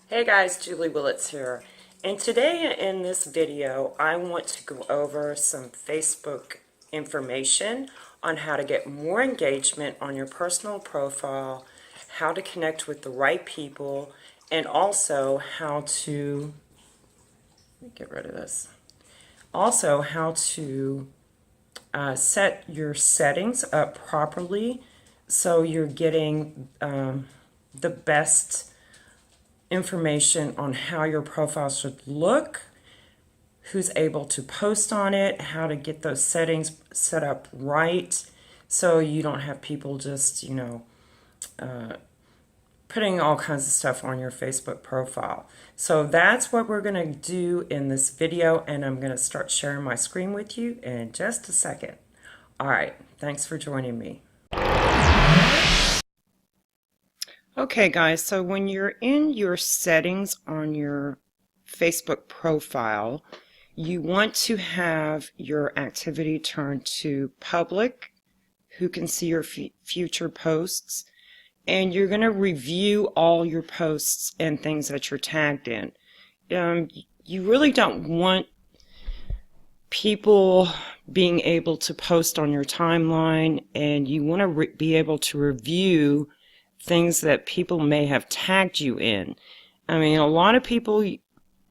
Hey guys, Julie Willits here. And today in this video, I want to go over some Facebook information on how to get more engagement on your personal profile, how to connect with the right people, and also how to, let me get rid of this, also how to set your settings up properly so you're getting the best information on how your profile should look, who's able to post on it, how to get those settings set up right so you don't have people just, putting all kinds of stuff on your Facebook profile. So that's what we're going to do in this video, and I'm going to start sharing my screen with you in just a second. All right, thanks for joining me. Okay guys, so when you're in your settings on your Facebook profile, you want to have your activity turned to public, who can see your future posts, and you're going to review all your posts and things that you're tagged in. You really don't want people being able to post on your timeline, and you want to be able to review things that people may have tagged you in. I mean, a lot of people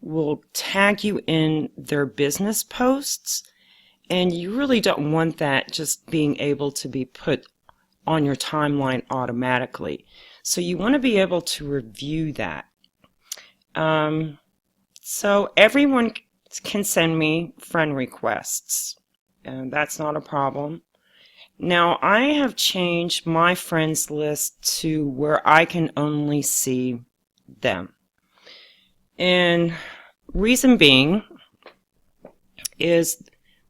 will tag you in their business posts, and you really don't want that just being able to be put on your timeline automatically. So you want to be able to review that. So everyone can send me friend requests, and that's not a problem. Now, I have changed my friends list to where I can only see them. And reason being is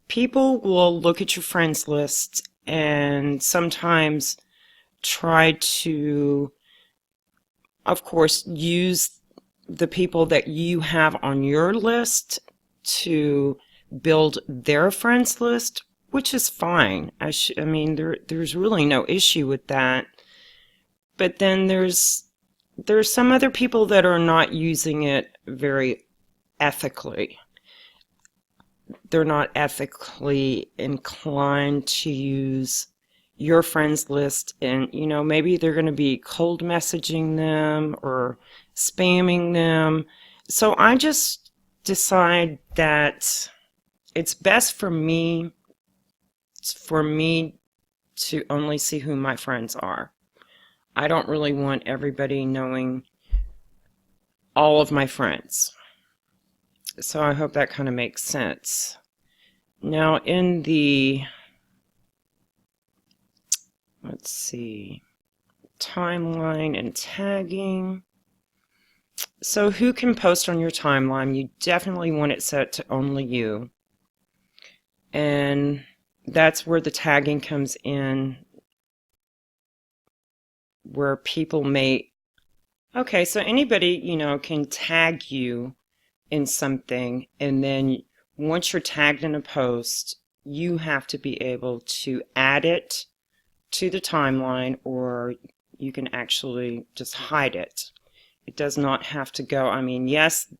people will look at your friends list and sometimes try to, of course, use the people that you have on your list to build their friends list, which is fine. I mean, there's really no issue with that. But then there's some other people that are not using it very ethically. They're not ethically inclined to use your friends list, and maybe they're going to be cold messaging them or spamming them. So I just decide that it's best for me to only see who my friends are. I don't really want everybody knowing all of my friends. So I hope that kind of makes sense. Now in the, let's see, timeline and tagging. So who can post on your timeline? You definitely want it set to only you. And that's where the tagging comes in, where people may, okay, so anybody, can tag you in something, and then once you're tagged in a post, you have to be able to add it to the timeline, or you can actually just hide it. It does not have to go, I mean, yes,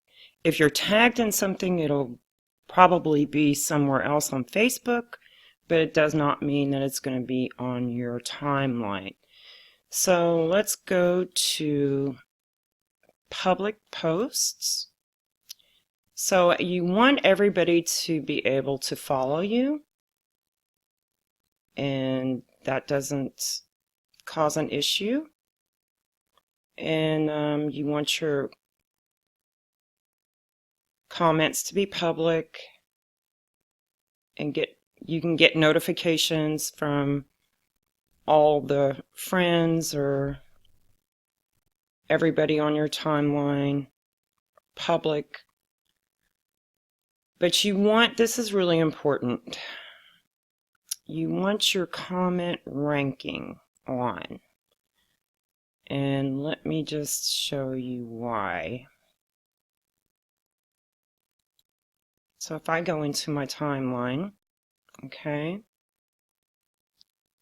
if you're tagged in something, it'll probably be somewhere else on Facebook, but it does not mean that it's going to be on your timeline. So let's go to public posts. So you want everybody to be able to follow you, and that doesn't cause an issue. And you want your comments to be public, and you can get notifications from all the friends or everybody on your timeline public. But you want, this is really important, you want your comment ranking on. And let me just show you why. So if I go into my timeline, okay,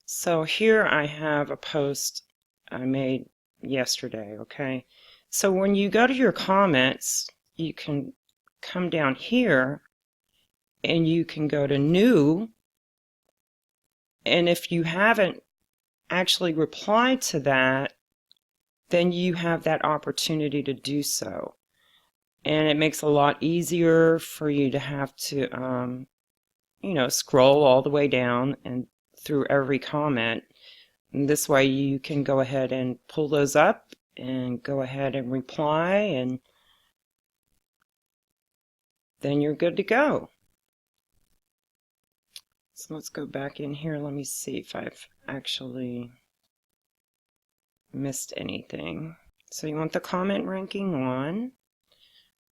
so here I have a post I made yesterday, okay. So when you go to your comments, you can come down here and you can go to new, and if you haven't actually replied to that, then you have that opportunity to do so. And it makes it a lot easier for you to have to scroll all the way down and through every comment. And this way you can go ahead and pull those up and go ahead and reply, and then you're good to go. So let's go back in here. Let me see if I've actually missed anything. So you want the comment ranking on.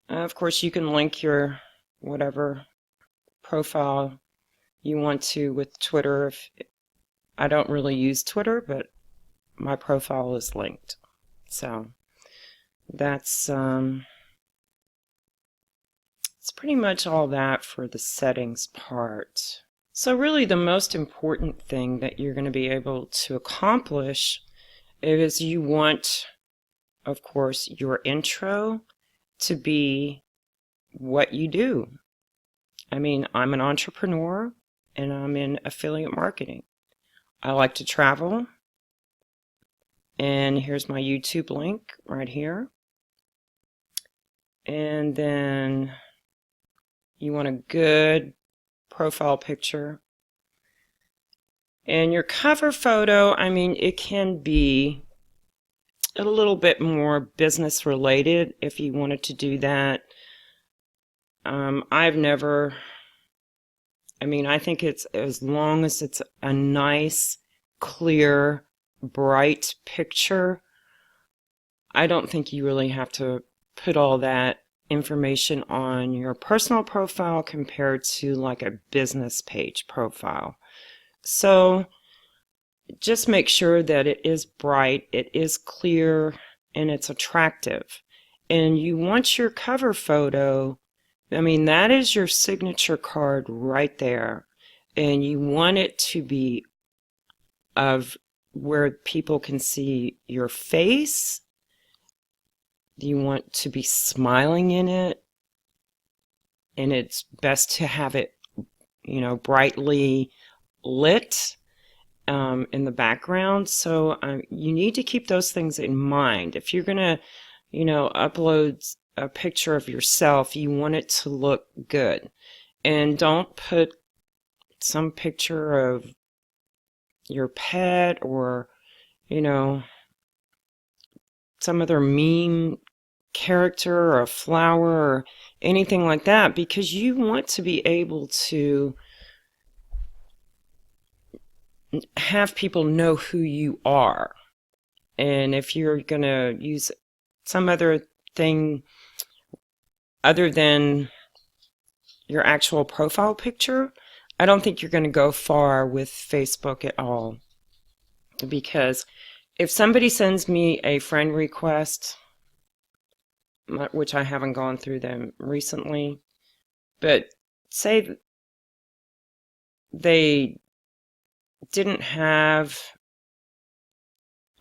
Of course, you can link your whatever profile you want to with Twitter. I don't really use Twitter, but my profile is linked. So that's it's pretty much all that for the settings part. So really the most important thing that you're going to be able to accomplish is you want, of course, your intro to be what you do. I mean, I'm an entrepreneur and I'm in affiliate marketing. I like to travel, and here's my YouTube link right here. And then you want a good profile picture. And your cover photo, I mean, it can be a little bit more business related if you wanted to do that. I think it's, as long as it's a nice, clear, bright picture, I don't think you really have to put all that information on your personal profile compared to like a business page profile. So just make sure that it is bright, it is clear, and it's attractive. And you want your cover photo, that is your signature card right there. And you want it to be of where people can see your face. You want to be smiling in it. And it's best to have it, brightly lit in the background. So you need to keep those things in mind. If you're going to, upload a picture of yourself, you want it to look good. And don't put some picture of your pet or, some other meme character or a flower or anything like that, because you want to be able to have people know who you are. And if you're going to use some other thing other than your actual profile picture, I don't think you're going to go far with Facebook at all. Because if somebody sends me a friend request, which I haven't gone through them recently, but say they didn't have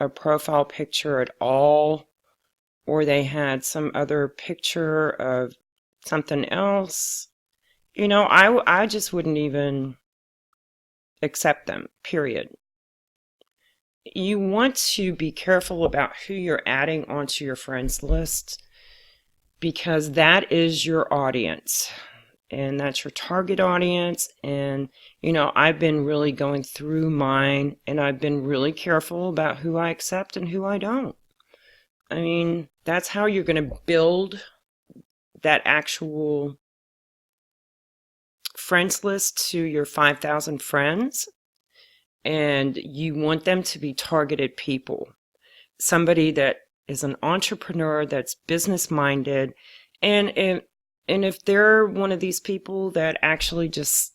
a profile picture at all, or they had some other picture of something else, I just wouldn't even accept them, period. You want to be careful about who you're adding onto your friends list, because that is your audience. And that's your target audience. And, I've been really going through mine, and I've been really careful about who I accept and who I don't. That's how you're going to build that actual friends list to your 5,000 friends. And you want them to be targeted people. Somebody that is an entrepreneur, that's business-minded, and if they're one of these people that actually just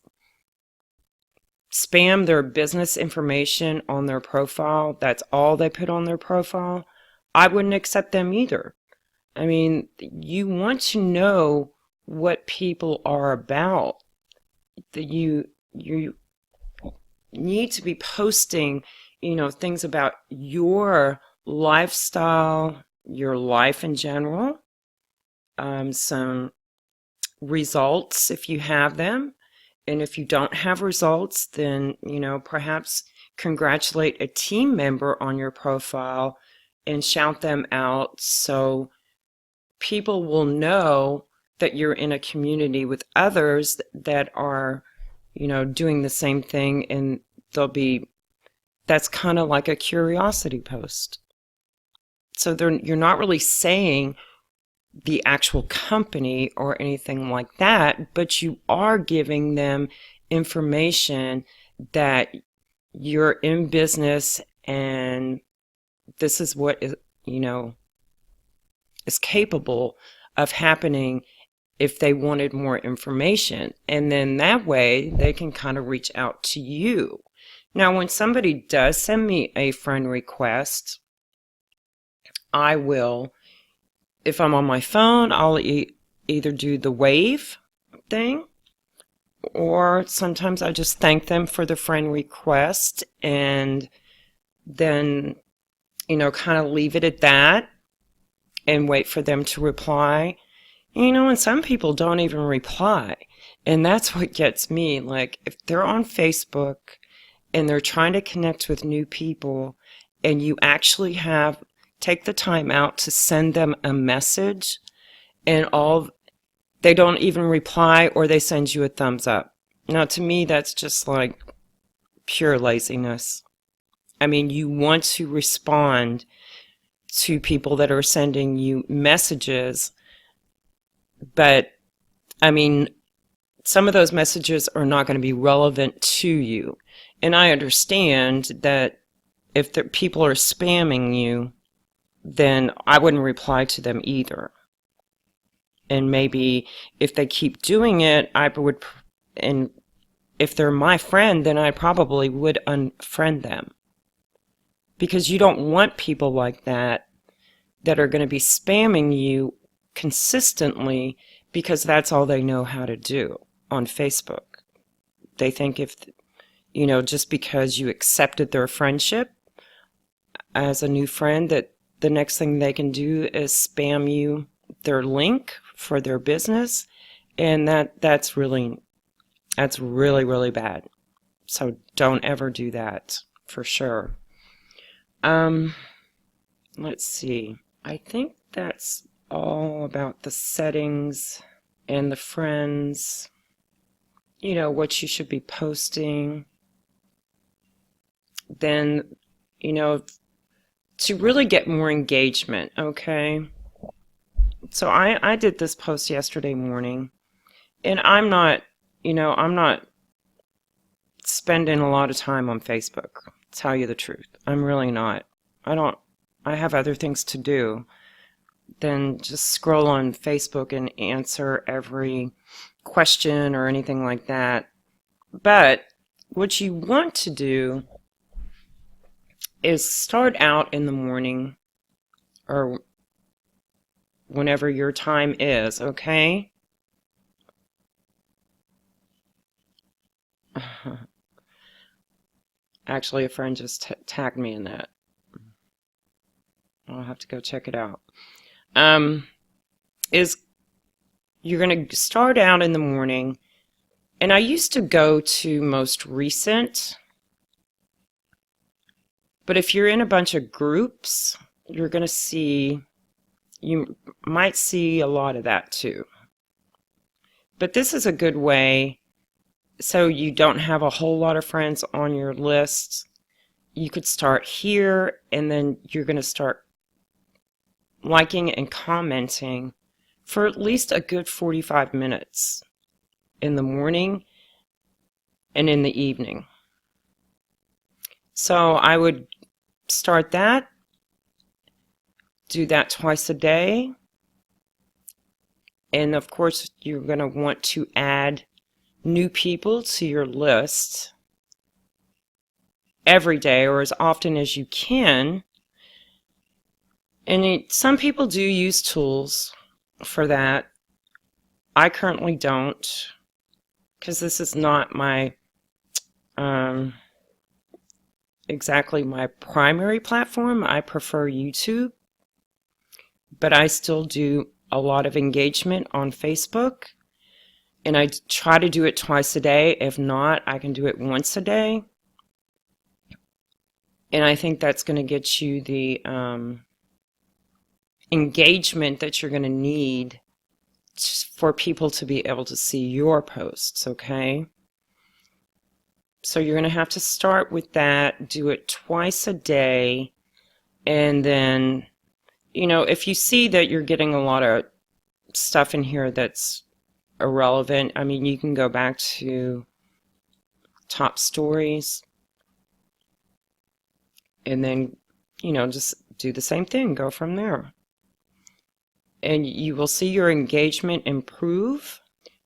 spam their business information on their profile, that's all they put on their profile, I wouldn't accept them either. You want to know what people are about. You need to be posting, things about your lifestyle, your life in general, some results if you have them. And if you don't have results, then, perhaps congratulate a team member on your profile and shout them out so people will know that you're in a community with others that are, doing the same thing, and that's kind of like a curiosity post. So you're not really saying the actual company or anything like that, but you are giving them information that you're in business and this is what is capable of happening if they wanted more information. And then that way they can kind of reach out to you. Now, when somebody does send me a friend request, I will, if I'm on my phone, I'll either do the wave thing, or sometimes I just thank them for the friend request and then, kind of leave it at that and wait for them to reply. And some people don't even reply. And that's what gets me. Like, if they're on Facebook and they're trying to connect with new people and you actually take the time out to send them a message and they don't even reply, or they send you a thumbs up. Now, to me, that's just like pure laziness. I mean, you want to respond to people that are sending you messages, but I mean, some of those messages are not going to be relevant to you. And I understand that if the people are spamming you, then I wouldn't reply to them either. And maybe if they keep doing it, and if they're my friend, then I probably would unfriend them. Because you don't want people like that are going to be spamming you consistently, because that's all they know how to do on Facebook. They think just because you accepted their friendship as a new friend, that the next thing they can do is spam you their link for their business, and that's really, really bad. So don't ever do that, for sure. Let's see. I think that's all about the settings and the friends, what you should be posting. Then, to really get more engagement, okay? So I did this post yesterday morning, and I'm not spending a lot of time on Facebook, to tell you the truth. I'm really not. I have other things to do than just scroll on Facebook and answer every question or anything like that. But what you want to do is start out in the morning, or whenever your time is, okay? Actually, a friend just tagged me in that. I'll have to go check it out. Is you're going to start out in the morning, and I used to go to most recent, but if you're in a bunch of groups, you might see a lot of that too. But this is a good way, so you don't have a whole lot of friends on your list. You could start here, and then you're going to start liking and commenting for at least a good 45 minutes in the morning and in the evening. So I would start that, do that twice a day, and of course you're going to want to add new people to your list every day, or as often as you can. And some people do use tools for that. I currently don't, because this is not my exactly my primary platform. I prefer YouTube. but I still do a lot of engagement on Facebook, and I try to do it twice a day. If not, I can do it once a day. And I think that's going to get you the engagement that you're going to need for people to be able to see your posts, okay? So you're going to have to start with that, do it twice a day, and then, you know, if you see that you're getting a lot of stuff in here that's irrelevant, I mean, you can go back to top stories and then, you know, just do the same thing, go from there. And you will see your engagement improve,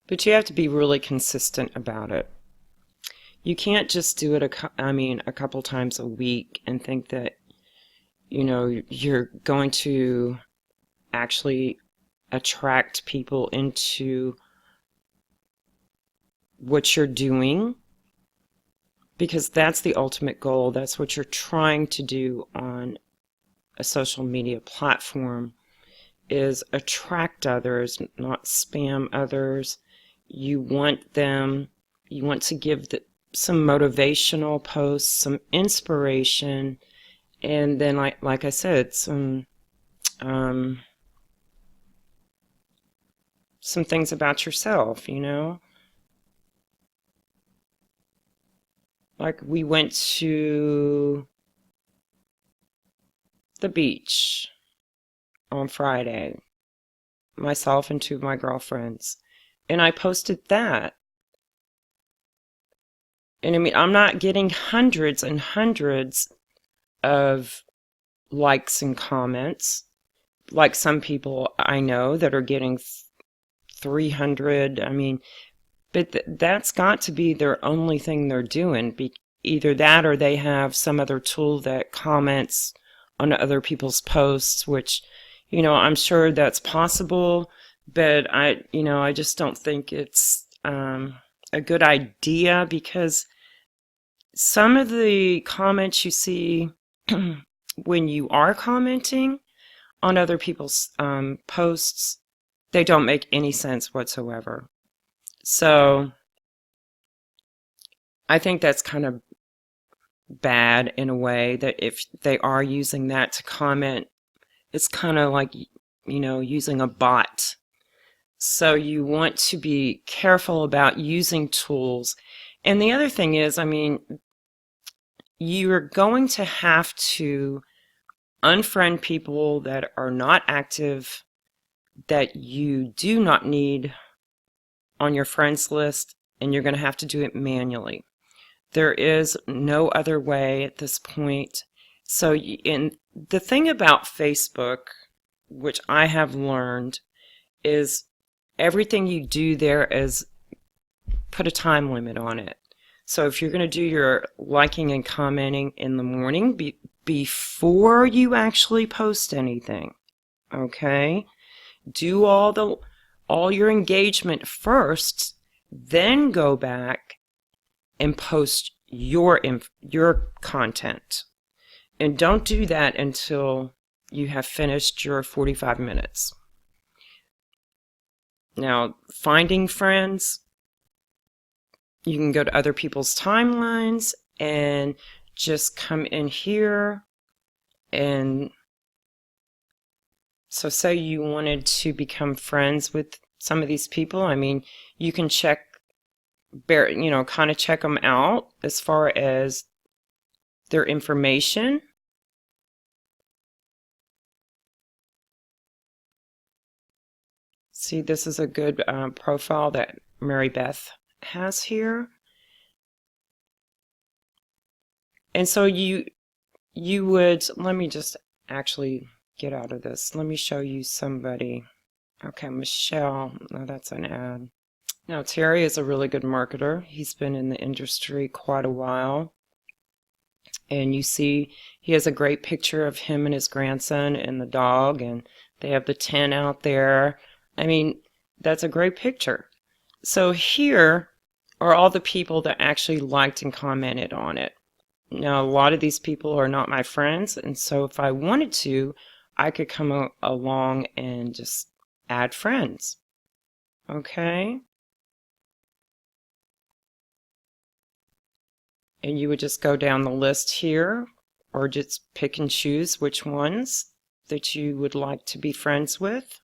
but you have to be really consistent about it. You can't just do it a couple times a week and think that, you know, you're going to actually attract people into what you're doing, because that's the ultimate goal. That's what you're trying to do on a social media platform, is attract others, not spam others. You want to give some motivational posts, some inspiration, and then like I said, some things about yourself, you know. Like, we went to the beach on Friday, myself and two of my girlfriends, and I posted that. And I mean, I'm not getting hundreds and hundreds of likes and comments like some people I know that are getting 300. I mean, but that's got to be their only thing they're doing. Either that or they have some other tool that comments on other people's posts, which, you know, I'm sure that's possible, but I just don't think it's a good idea, because some of the comments you see when you are commenting on other people's posts, they don't make any sense whatsoever. So I think that's kind of bad in a way, that if they are using that to comment, it's kind of like, you know, using a bot. So you want to be careful about using tools. And the other thing is, I mean, you're going to have to unfriend people that are not active, that you do not need on your friends list, and you're going to have to do it manually. There is no other way at this point. So the thing about Facebook, which I have learned, is everything you do there is put a time limit on it. So if you're going to do your liking and commenting in the morning, before you actually post anything, okay, do all your engagement first, then go back and post your content. And don't do that until you have finished your 45 minutes. Now, finding friends, you can go to other people's timelines and just come in here. And so say you wanted to become friends with some of these people. I mean, you can kind of check them out as far as their information. See, this is a good profile that Mary Beth has here. And so you would, let me just actually get out of this. Let me show you somebody. Okay, Michelle. No, that's an ad. Now, Terry is a really good marketer. He's been in the industry quite a while. And you see he has a great picture of him and his grandson and the dog, and they have the tent out there. I mean, that's a great picture. So here are all the people that actually liked and commented on it. Now, a lot of these people are not my friends, and so if I wanted to, I could come along and just add friends. Okay? And you would just go down the list here, or just pick and choose which ones that you would like to be friends with.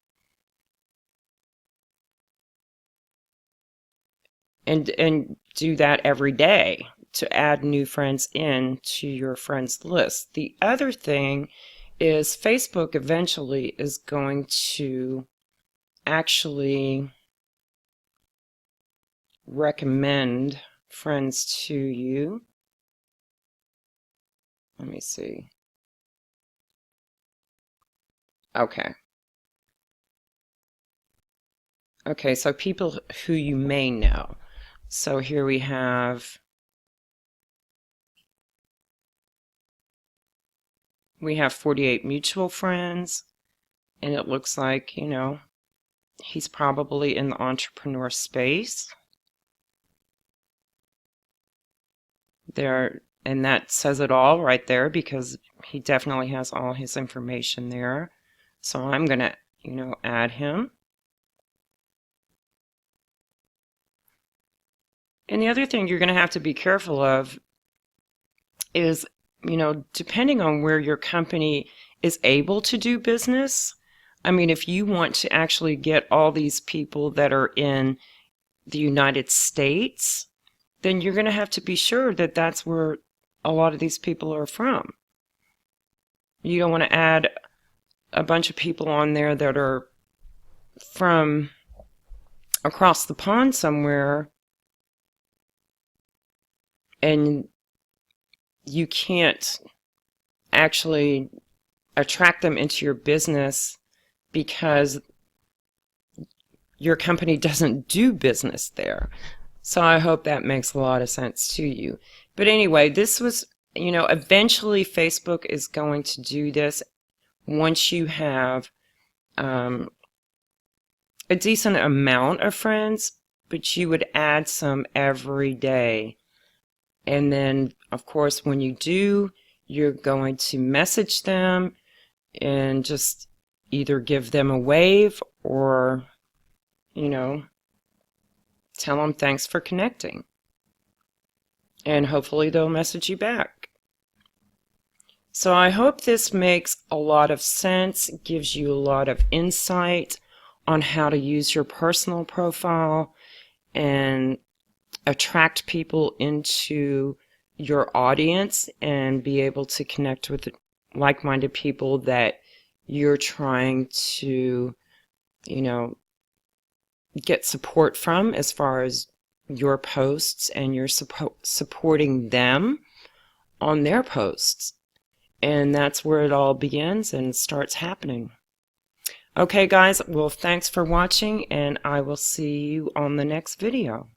And do that every day to add new friends in to your friends list. The other thing is Facebook eventually is going to actually recommend friends to you. Let me see. Okay. Okay, so people who you may know. So here we have 48 mutual friends, and it looks like, you know, he's probably in the entrepreneur space. There, and that says it all right there, because he definitely has all his information there. So I'm going to, you know, add him. And the other thing you're going to have to be careful of is, you know, depending on where your company is able to do business. I mean, if you want to actually get all these people that are in the United States, then you're going to have to be sure that that's where a lot of these people are from. You don't want to add a bunch of people on there that are from across the pond somewhere, and you can't actually attract them into your business because your company doesn't do business there. So I hope that makes a lot of sense to you. But anyway, this was, you know, eventually Facebook is going to do this once you have a decent amount of friends, but you would add some every day. And then, of course, when you do, you're going to message them and just either give them a wave or, you know, tell them thanks for connecting. And hopefully they'll message you back. So I hope this makes a lot of sense, gives you a lot of insight on how to use your personal profile and attract people into your audience and be able to connect with like-minded people that you're trying to, you know, get support from as far as your posts, and you're supporting them on their posts. And that's where it all begins and starts happening. Okay, guys, well, thanks for watching, and I will see you on the next video.